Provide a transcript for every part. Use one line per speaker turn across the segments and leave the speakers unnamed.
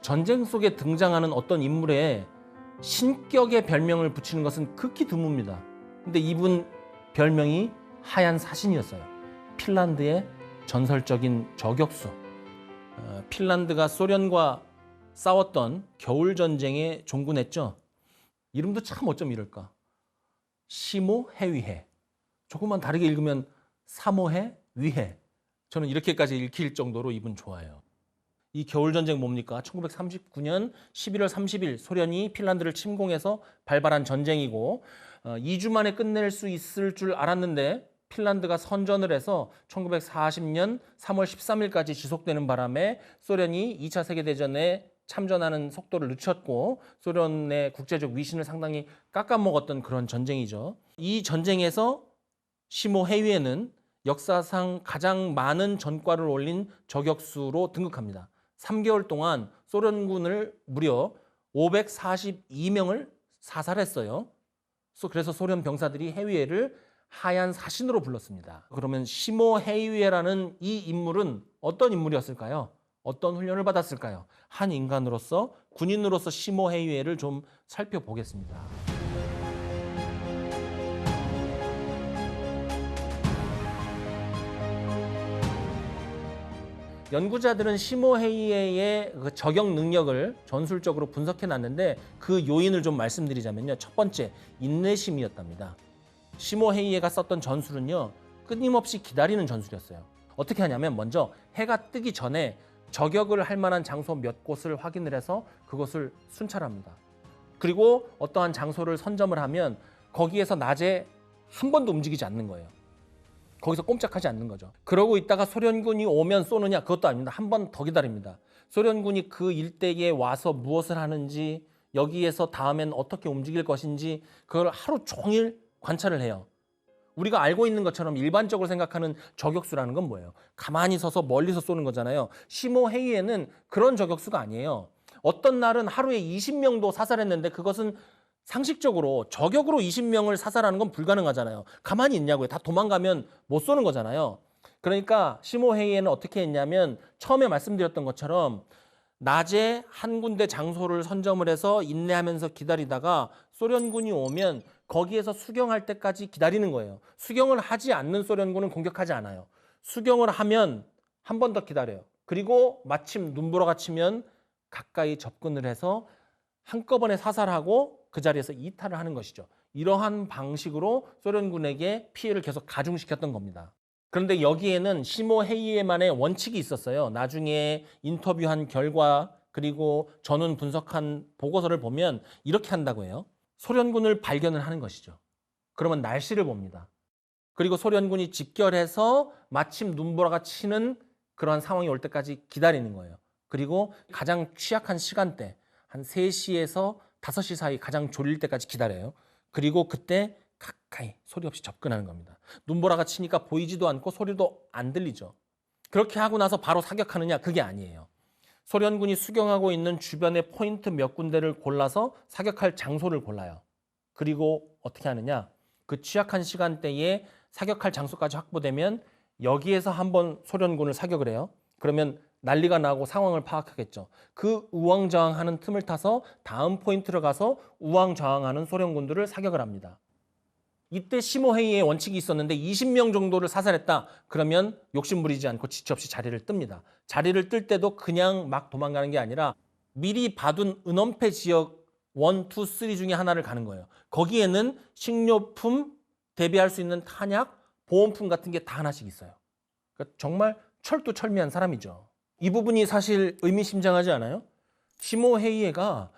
전쟁 속에 등장하는 어떤 인물에 신격의 별명을 붙이는 것은 극히 드뭅니다. 근데 이분 별명이 하얀 사신이었어요. 핀란드의 전설적인 저격수. 핀란드가 소련과 싸웠던 겨울전쟁에 종군했죠. 이름도 참 어쩜 이럴까. 시모 해위해. 조금만 다르게 읽으면 사모해 위해. 저는 이렇게까지 읽힐 정도로 이분 좋아해요. 이 겨울전쟁 뭡니까? 1939년 11월 30일 소련이 핀란드를 침공해서 발발한 전쟁이고 2주 만에 끝낼 수 있을 줄 알았는데 핀란드가 선전을 해서 1940년 3월 13일까지 지속되는 바람에 소련이 2차 세계대전에 참전하는 속도를 늦췄고 소련의 국제적 위신을 상당히 깎아먹었던 그런 전쟁이죠. 이 전쟁에서 시모 해위에는 역사상 가장 많은 전과를 올린 저격수로 등극합니다. 3개월 동안 소련군을 무려 542명을 사살했어요. 그래서 소련 병사들이 해위에를 하얀 사신으로 불렀습니다. 그러면 시모 해위에라는 이 인물은 어떤 인물이었을까요? 어떤 훈련을 받았을까요? 한 인간으로서, 군인으로서 시모 해위에를 좀 살펴보겠습니다. 연구자들은 시모 해위에의 그 저격 능력을 전술적으로 분석해 놨는데 그 요인을 좀 말씀드리자면요. 첫 번째, 인내심이었답니다. 시모 해위에가 썼던 전술은요. 끊임없이 기다리는 전술이었어요. 어떻게 하냐면 먼저 해가 뜨기 전에 저격을 할 만한 장소 몇 곳을 확인을 해서 그것을 순찰합니다. 그리고 어떠한 장소를 선점을 하면 거기에서 낮에 한 번도 움직이지 않는 거예요. 거기서 꼼짝하지 않는 거죠. 그러고 있다가 소련군이 오면 쏘느냐? 그것도 아닙니다. 한 번 더 기다립니다. 소련군이 그 일대에 와서 무엇을 하는지, 여기에서 다음엔 어떻게 움직일 것인지 그걸 하루 종일 관찰을 해요. 우리가 알고 있는 것처럼 일반적으로 생각하는 저격수라는 건 뭐예요? 가만히 서서 멀리서 쏘는 거잖아요. 시모 해위에는 그런 저격수가 아니에요. 어떤 날은 하루에 20명도 사살했는데 그것은 상식적으로 저격으로 20명을 사살하는 건 불가능하잖아요. 가만히 있냐고요. 다 도망가면 못 쏘는 거잖아요. 그러니까 시모 해위에는 어떻게 했냐면 처음에 말씀드렸던 것처럼 낮에 한 군데 장소를 선점을 해서 인내하면서 기다리다가 소련군이 오면 거기에서 수경할 때까지 기다리는 거예요. 수경을 하지 않는 소련군은 공격하지 않아요. 수경을 하면 한 번 더 기다려요. 그리고 마침 눈보라가 치면 가까이 접근을 해서 한꺼번에 사살하고 그 자리에서 이탈을 하는 것이죠. 이러한 방식으로 소련군에게 피해를 계속 가중시켰던 겁니다. 그런데 여기에는 시모 해위에만의 원칙이 있었어요. 나중에 인터뷰한 결과 그리고 전원 분석한 보고서를 보면 이렇게 한다고 해요. 소련군을 발견을 하는 것이죠. 그러면 날씨를 봅니다. 그리고 소련군이 집결해서 마침 눈보라가 치는 그러한 상황이 올 때까지 기다리는 거예요. 그리고 가장 취약한 시간대 한 3시에서 5시 사이 가장 졸릴 때까지 기다려요. 그리고 그때 가까이 소리 없이 접근하는 겁니다. 눈보라가 치니까 보이지도 않고 소리도 안 들리죠. 그렇게 하고 나서 바로 사격하느냐? 그게 아니에요. 소련군이 수경하고 있는 주변의 포인트 몇 군데를 골라서 사격할 장소를 골라요. 그리고 어떻게 하느냐? 그 취약한 시간대에 사격할 장소까지 확보되면 여기에서 한번 소련군을 사격을 해요. 그러면 난리가 나고 상황을 파악하겠죠. 그 우왕좌왕하는 틈을 타서 다음 포인트로 가서 우왕좌왕하는 소련군들을 사격을 합니다. 이때 시모 해위의 원칙이 있었는데 20명 정도를 사살했다. 그러면 욕심부리지 않고 지체 없이 자리를 뜹니다. 자리를 뜰 때도 그냥 막 도망가는 게 아니라 미리 봐둔 은엄폐 지역 1, 2, 3 중에 하나를 가는 거예요. 거기에는 식료품, 대비할 수 있는 탄약, 보온품 같은 게 다 하나씩 있어요. 그러니까 정말 철두철미한 사람이죠. 이 부분이 사실 의미심장하지 않아요? 시모 헤이에가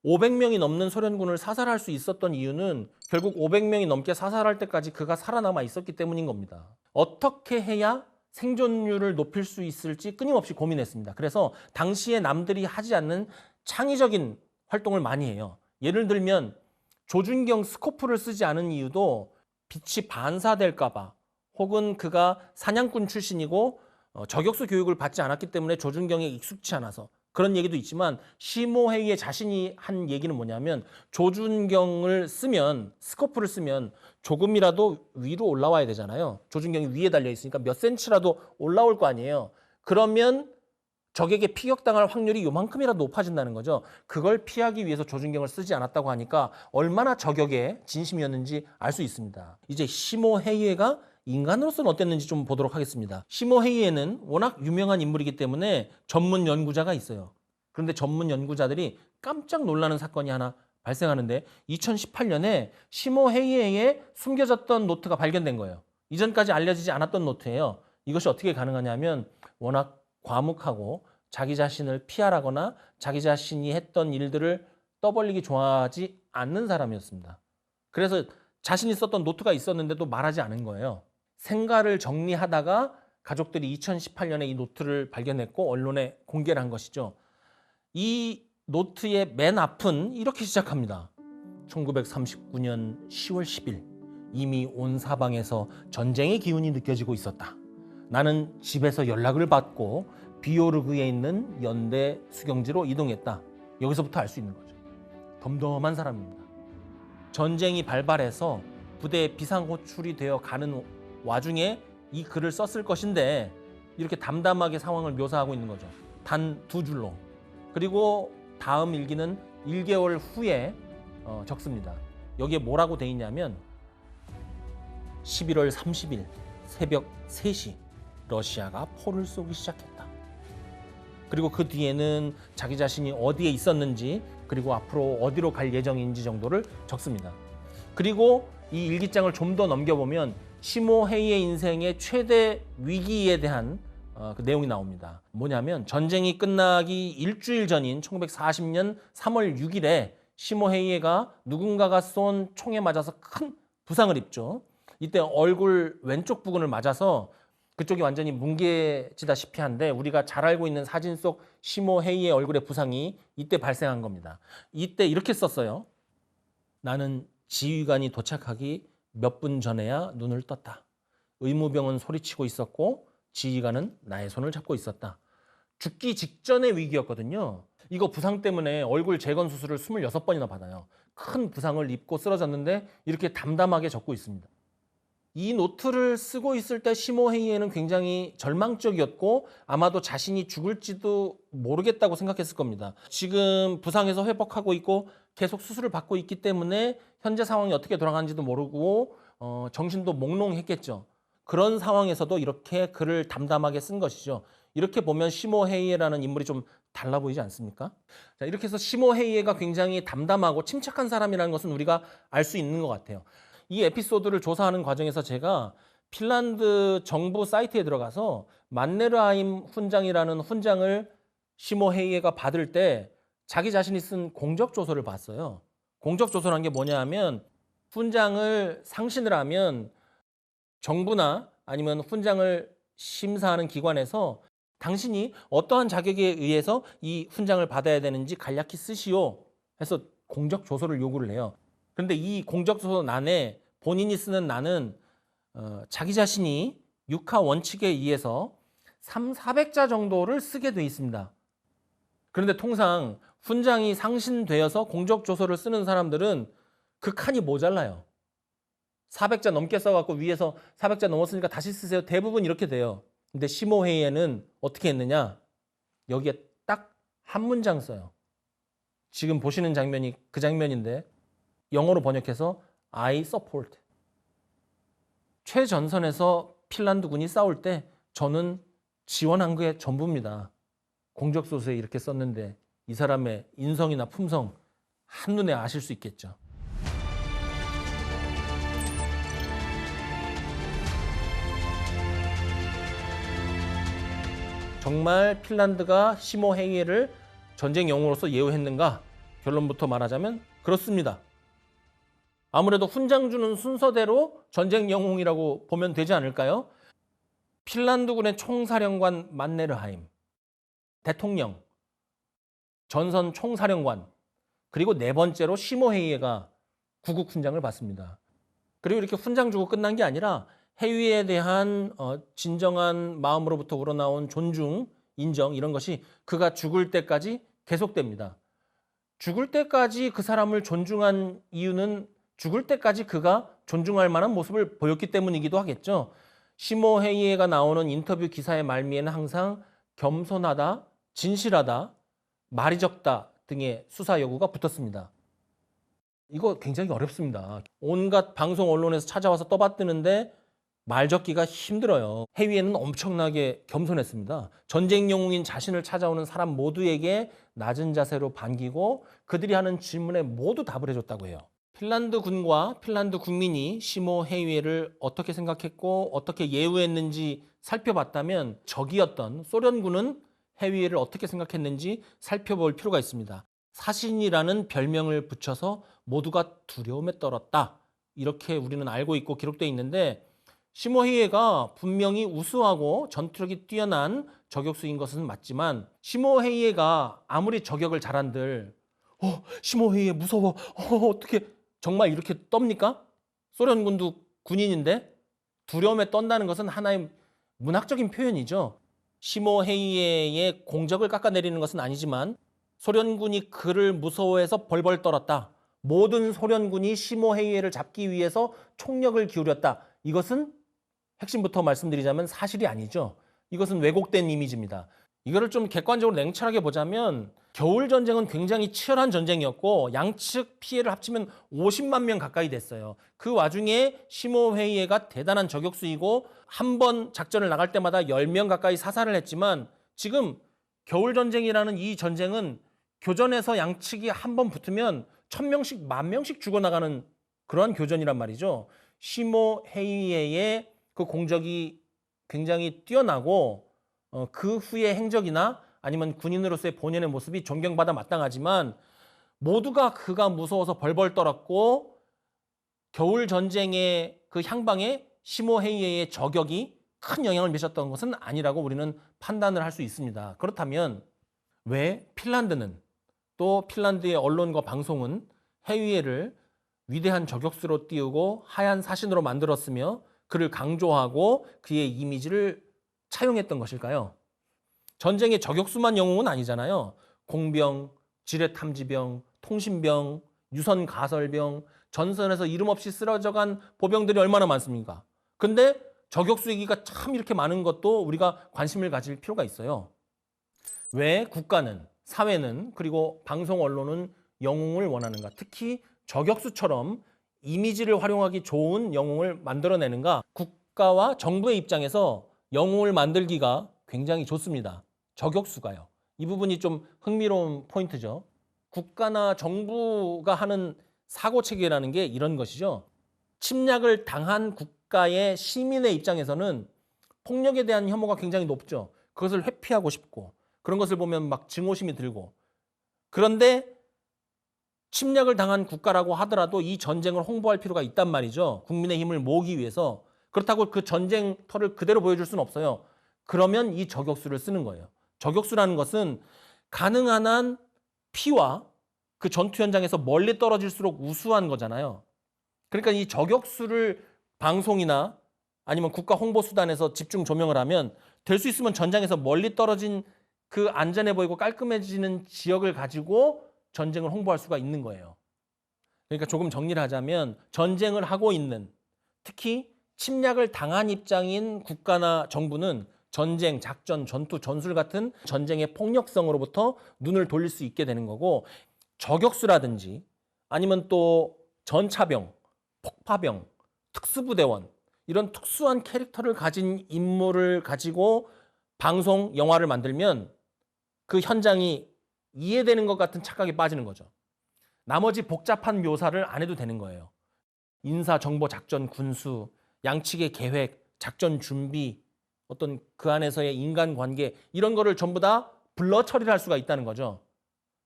500명이 넘는 소련군을 사살할 수 있었던 이유는 결국 500명이 넘게 사살할 때까지 그가 살아남아 있었기 때문인 겁니다. 어떻게 해야 생존율을 높일 수 있을지 끊임없이 고민했습니다. 그래서 당시에 남들이 하지 않는 창의적인 활동을 많이 해요. 예를 들면 조준경 스코프를 쓰지 않은 이유도 빛이 반사될까 봐, 혹은 그가 사냥꾼 출신이고 저격수 교육을 받지 않았기 때문에 조준경에 익숙치 않아서 그런 얘기도 있지만, 시모 헤이의 자신이 한 얘기는 뭐냐면 조준경을 쓰면, 스코프를 쓰면 조금이라도 위로 올라와야 되잖아요. 조준경이 위에 달려 있으니까 몇 센치라도 올라올 거 아니에요. 그러면 적에게 피격당할 확률이 요만큼이라도 높아진다는 거죠. 그걸 피하기 위해서 조준경을 쓰지 않았다고 하니까 얼마나 저격에 진심이었는지 알 수 있습니다. 이제 시모 헤이에가 인간으로서는 어땠는지 좀 보도록 하겠습니다. 시모 헤이에는 워낙 유명한 인물이기 때문에 전문 연구자가 있어요. 그런데 전문 연구자들이 깜짝 놀라는 사건이 하나 발생하는데, 2018년에 시모 헤이에의 숨겨졌던 노트가 발견된 거예요. 이전까지 알려지지 않았던 노트예요. 이것이 어떻게 가능하냐면 워낙 과묵하고 자기 자신을 피하라거나 자기 자신이 했던 일들을 떠벌리기 좋아하지 않는 사람이었습니다. 그래서 자신이 썼던 노트가 있었는데도 말하지 않은 거예요. 생가를 정리하다가 가족들이 2018년에 이 노트를 발견했고 언론에 공개를 한 것이죠. 이 노트의 맨 앞은 이렇게 시작합니다. 1939년 10월 10일 이미 온 사방에서 전쟁의 기운이 느껴지고 있었다. 나는 집에서 연락을 받고 비오르그에 있는 연대 수경지로 이동했다. 여기서부터 알 수 있는 거죠. 덤덤한 사람입니다. 전쟁이 발발해서 부대에 비상호출이 되어 가는 와중에 이 글을 썼을 것인데 이렇게 담담하게 상황을 묘사하고 있는 거죠. 단 2줄로. 그리고 다음 일기는 1개월 후에 적습니다. 여기에 뭐라고 돼 있냐면 11월 30일 새벽 3시 러시아가 포를 쏘기 시작했다. 그리고 그 뒤에는 자기 자신이 어디에 있었는지, 그리고 앞으로 어디로 갈 예정인지 정도를 적습니다. 그리고 이 일기장을 좀 더 넘겨보면 시모 헤이의 인생의 최대 위기에 대한 그 내용이 나옵니다. 뭐냐면 전쟁이 끝나기 일주일 전인 1940년 3월 6일에 시모 헤이가 누군가가 쏜 총에 맞아서 큰 부상을 입죠. 이때 얼굴 왼쪽 부근을 맞아서 그쪽이 완전히 뭉개지다시피 한데, 우리가 잘 알고 있는 사진 속 시모 헤이의 얼굴의 부상이 이때 발생한 겁니다. 이때 이렇게 썼어요. 나는 지휘관이 도착하기 몇 분 전에야 눈을 떴다. 의무병은 소리치고 있었고 지휘관은 나의 손을 잡고 있었다. 죽기 직전의 위기였거든요. 이거 부상 때문에 얼굴 재건 수술을 26번이나 받아요. 큰 부상을 입고 쓰러졌는데 이렇게 담담하게 적고 있습니다. 이 노트를 쓰고 있을 때 시모 헤이에는 굉장히 절망적이었고 아마도 자신이 죽을지도 모르겠다고 생각했을 겁니다. 지금 부상에서 회복하고 있고 계속 수술을 받고 있기 때문에 현재 상황이 어떻게 돌아가는지도 모르고 정신도 몽롱했겠죠. 그런 상황에서도 이렇게 글을 담담하게 쓴 것이죠. 이렇게 보면 시모 헤이에라는 인물이 좀 달라 보이지 않습니까? 자, 이렇게 해서 시모 헤이에가 굉장히 담담하고 침착한 사람이라는 것은 우리가 알 수 있는 것 같아요. 이 에피소드를 조사하는 과정에서 제가 핀란드 정부 사이트에 들어가서 만네르하임 훈장이라는 훈장을 시모 헤이에가 받을 때 자기 자신이 쓴 공적조서를 봤어요. 공적조서라는 게 뭐냐 하면, 훈장을 상신을 하면 정부나 아니면 훈장을 심사하는 기관에서 당신이 어떠한 자격에 의해서 이 훈장을 받아야 되는지 간략히 쓰시오 해서 공적조서를 요구를 해요. 그런데 이 공적조서 난에 본인이 쓰는 난은 자기 자신이 육하 원칙에 의해서 300~400자 정도를 쓰게 돼 있습니다. 그런데 통상 훈장이 상신되어서 공적조서를 쓰는 사람들은 그 칸이 모자라요. 400자 넘게 써갖고 위에서 400자 넘었으니까 다시 쓰세요. 대부분 이렇게 돼요. 근데 시모 헤이에는 어떻게 했느냐? 여기에 딱 한 문장 써요. 지금 보시는 장면이 그 장면인데 영어로 번역해서 I support. 최전선에서 핀란드군이 싸울 때 저는 지원한 게 전부입니다. 공적소서에 이렇게 썼는데 이 사람의 인성이나 품성 한눈에 아실 수 있겠죠. 정말 핀란드가 시모 헤이에를 전쟁 영웅으로서 예우했는가? 결론부터 말하자면 그렇습니다. 아무래도 훈장 주는 순서대로 전쟁 영웅이라고 보면 되지 않을까요? 핀란드군의 총사령관 만네르하임, 대통령, 전선 총사령관, 그리고 네 번째로 시모 헤이에가 구국 훈장을 받습니다. 그리고 이렇게 훈장 주고 끝난 게 아니라 헤이에 대한 진정한 마음으로부터 우러나온 존중, 인정 이런 것이 그가 죽을 때까지 계속됩니다. 죽을 때까지 그 사람을 존중한 이유는 죽을 때까지 그가 존중할 만한 모습을 보였기 때문이기도 하겠죠. 시모 헤이에가 나오는 인터뷰 기사의 말미에는 항상 겸손하다, 진실하다, 말이 적다 등의 수사 여구가 붙었습니다. 이거 굉장히 어렵습니다. 온갖 방송 언론에서 찾아와서 떠받드는데 말 적기가 힘들어요. 헤이에는 엄청나게 겸손했습니다. 전쟁 영웅인 자신을 찾아오는 사람 모두에게 낮은 자세로 반기고 그들이 하는 질문에 모두 답을 해줬다고 해요. 핀란드 군과 핀란드 국민이 시모 헤이에를 어떻게 생각했고 어떻게 예우했는지 살펴봤다면 적이었던 소련군은 헤이에를 어떻게 생각했는지 살펴볼 필요가 있습니다. 사신이라는 별명을 붙여서 모두가 두려움에 떨었다. 이렇게 우리는 알고 있고 기록되어 있는데 시모 헤이에가 분명히 우수하고 전투력이 뛰어난 저격수인 것은 맞지만 시모 헤이에가 아무리 저격을 잘한들 시모 헤이에 무서워. 어떻게 정말 이렇게 떱니까? 소련군도 군인인데 두려움에 떤다는 것은 하나의 문학적인 표현이죠. 시모 헤이에의 공적을 깎아내리는 것은 아니지만 소련군이 그를 무서워해서 벌벌 떨었다. 모든 소련군이 시모 헤이에를 잡기 위해서 총력을 기울였다. 이것은 핵심부터 말씀드리자면 사실이 아니죠. 이것은 왜곡된 이미지입니다. 이거를 좀 객관적으로 냉철하게 보자면 겨울 전쟁은 굉장히 치열한 전쟁이었고 양측 피해를 합치면 50만 명 가까이 됐어요. 그 와중에 시모 헤이에가 대단한 저격수이고 한 번 작전을 나갈 때마다 10명 가까이 사살을 했지만 지금 겨울 전쟁이라는 이 전쟁은 교전에서 양측이 한 번 붙으면 1000명씩 10,000명씩 죽어나가는 그러한 교전이란 말이죠. 시모 헤이에의 그 공적이 굉장히 뛰어나고 그 후의 행적이나 아니면 군인으로서의 본연의 모습이 존경받아 마땅하지만 모두가 그가 무서워서 벌벌 떨었고 겨울 전쟁의 그 향방에 시모 헤이에의 저격이 큰 영향을 미쳤던 것은 아니라고 우리는 판단을 할 수 있습니다. 그렇다면 왜 핀란드는 또 핀란드의 언론과 방송은 헤이에를 위대한 저격수로 띄우고 하얀 사신으로 만들었으며 그를 강조하고 그의 이미지를 차용했던 것일까요? 전쟁의 저격수만 영웅은 아니잖아요. 공병, 지뢰탐지병, 통신병, 유선 가설병, 전선에서 이름 없이 쓰러져간 보병들이 얼마나 많습니까? 근데 저격수 얘기가 참 이렇게 많은 것도 우리가 관심을 가질 필요가 있어요. 왜 국가는, 사회는, 그리고 방송 언론은 영웅을 원하는가? 특히 저격수처럼 이미지를 활용하기 좋은 영웅을 만들어내는가? 국가와 정부의 입장에서 영웅을 만들기가 굉장히 좋습니다. 저격수가요. 이 부분이 좀 흥미로운 포인트죠. 국가나 정부가 하는 사고체계라는 게 이런 것이죠. 침략을 당한 국가의 시민의 입장에서는 폭력에 대한 혐오가 굉장히 높죠. 그것을 회피하고 싶고 그런 것을 보면 막 증오심이 들고 그런데 침략을 당한 국가라고 하더라도 이 전쟁을 홍보할 필요가 있단 말이죠. 국민의 힘을 모으기 위해서. 그렇다고 그 전쟁터를 그대로 보여줄 수는 없어요. 그러면 이 저격수를 쓰는 거예요. 저격수라는 것은 가능한 한 피와 그 전투 현장에서 멀리 떨어질수록 우수한 거잖아요. 그러니까 이 저격수를 방송이나 아니면 국가 홍보수단에서 집중 조명을 하면 될 수 있으면 전장에서 멀리 떨어진 그 안전해 보이고 깔끔해지는 지역을 가지고 전쟁을 홍보할 수가 있는 거예요. 그러니까 조금 정리를 하자면 전쟁을 하고 있는 특히 침략을 당한 입장인 국가나 정부는 전쟁, 작전, 전투, 전술 같은 전쟁의 폭력성으로부터 눈을 돌릴 수 있게 되는 거고 저격수라든지 아니면 또 전차병, 폭파병, 특수부대원 이런 특수한 캐릭터를 가진 인물을 가지고 방송, 영화를 만들면 그 현장이 이해되는 것 같은 착각에 빠지는 거죠. 나머지 복잡한 묘사를 안 해도 되는 거예요. 인사, 정보, 작전, 군수, 양측의 계획, 작전 준비, 어떤 그 안에서의 인간관계 이런 거를 전부 다 블러 처리를 할 수가 있다는 거죠.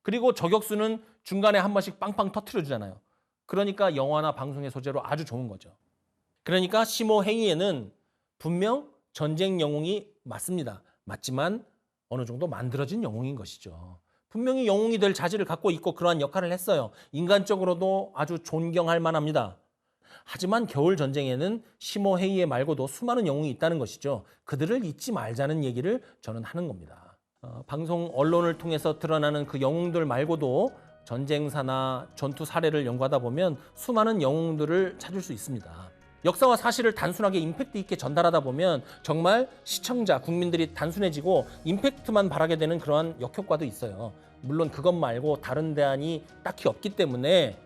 그리고 저격수는 중간에 한 번씩 빵빵 터트려 주잖아요. 그러니까 영화나 방송의 소재로 아주 좋은 거죠. 그러니까 시모 헤이에는 분명 전쟁 영웅이 맞습니다. 맞지만 어느 정도 만들어진 영웅인 것이죠. 분명히 영웅이 될 자질을 갖고 있고 그러한 역할을 했어요. 인간적으로도 아주 존경할 만합니다. 하지만 겨울 전쟁에는 시모 헤이에 말고도 수많은 영웅이 있다는 것이죠. 그들을 잊지 말자는 얘기를 저는 하는 겁니다. 방송 언론을 통해서 드러나는 그 영웅들 말고도 전쟁사나 전투 사례를 연구하다 보면 수많은 영웅들을 찾을 수 있습니다. 역사와 사실을 단순하게 임팩트 있게 전달하다 보면 정말 시청자, 국민들이 단순해지고 임팩트만 바라게 되는 그러한 역효과도 있어요. 물론 그것 말고 다른 대안이 딱히 없기 때문에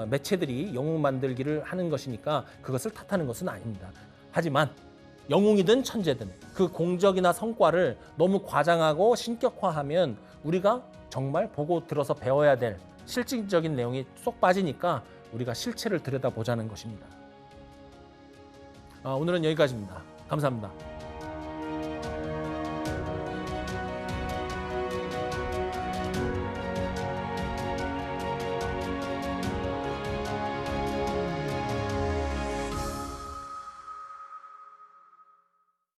매체들이 영웅 만들기를 하는 것이니까 그것을 탓하는 것은 아닙니다. 하지만 영웅이든 천재든 그 공적이나 성과를 너무 과장하고 신격화하면 우리가 정말 보고 들어서 배워야 될 실질적인 내용이 쏙 빠지니까 우리가 실체를 들여다보자는 것입니다. 오늘은 여기까지입니다. 감사합니다.